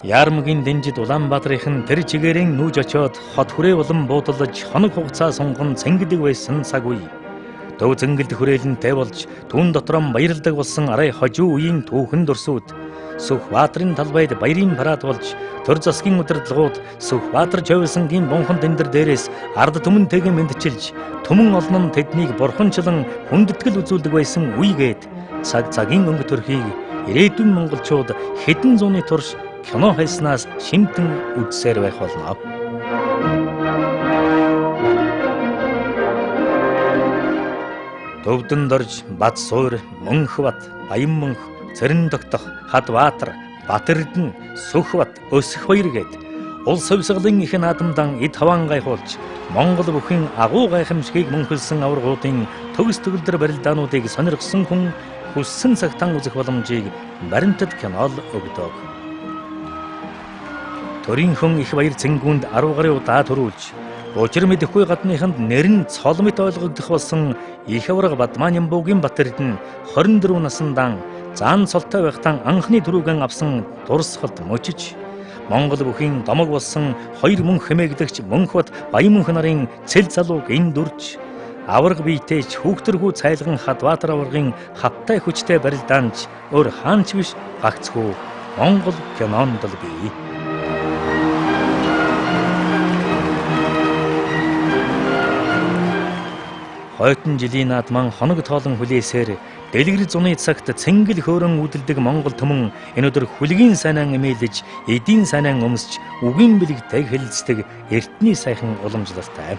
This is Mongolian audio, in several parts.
Яармгийн дэнжид Улаанбаатарын тэр чигээрэн нүүж очиод хот хүрээ улам буудалж хоног хугацаа сунган цэнгэдэг байсан цаг үе. Төв зэнгэлд хүрээлэнтэй болж түүн дотроо баярлдаг болсон арай хожуу үеийн түүхэн дурсууд Сүхбаатарын талбайд баярын парад болж төр засгийн удирдлагууд Сүхбаатар Чойвсангийн бунхан дэндэр дээрээс ард түмэнтэйгээ мэдчилж түмэн олон нь тэднийг бурханчлан хүндэтгэл үзүүлдэг байсан үегээд цаг цагийн өнгө төрхийг ирээдүйн монголчууд хэдэн зууны турш кино хайснаас шимтэн үзсээр байх болно. Төвдөн дорж Бат суур, Мөнхбат, Баянмөнх, Цэрэн тогтох, Хадбаатар, Батэрдэн, Сүхбат, Өсөх баяр гээд улс хувьсгалын их наадамдан эд хаваан гайхуулж Монгол бүхэн агуу гайхамшигыг мөнхөлсөн аваргуудын төгс төгөлдөр барилдаануудыг сонирхсон хүн хүссэн цагтан үзэх боломжийг баримтат кинол өгдөг. Төрийн хүн их баяр цэнгүүнд 10 гаруй удаа төрүүлж, учир мэдэхгүй гадныханд нэр нь цол мэт ойлгогдох болсон их аварга Бадмаанямбуугийн Батэрдэн 24 насндаа заан цолтой байхтан анхны түрүүгэн авсан дурсгалд мөчиж, Монгол бүхийн домог болсон 2 мөнх хэмээгдэгч Мөнхбат Баянмөнх нарын цэл залууг энд дүрж, аварга биетэйч хүүхдэргүй цайлган Хадбаатар аваргын хаттай хүчтэй барилдаанч өөр хаанч биш гагцхүү Монгол кинонд л бий. Хойтон жилийн наадман хоног тоолон хүлээсээр дэлгэр зуны цагт цэнгэл хөөрөн үүдэлдэг Монгол түмэн энэ өдөр хүлгийн сайнаа эмээлж, эдийн сайнаа өмсч, үгийн бэлэгтэй хэлэлцдэг эртний сайхан уламжлалтай.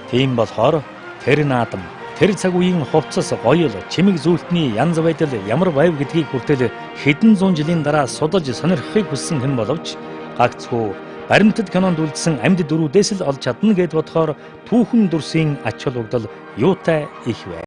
Тийм болохоор тэр наадам, тэр цаг үеийн хувцас, гоёл, чимэг зүйлтний янз байдал ямар байв гэдгийг хүртэл хэдэн зуун жилийн дараа судалж сонирхохыг хүссэн хэн боловч гагцхүү баримтат кинонд үлдсэн амьд дөрүүдээс л олж чадна гэд бодохоор түүхэн дүрсийн ач холбогдол юутай их вэ?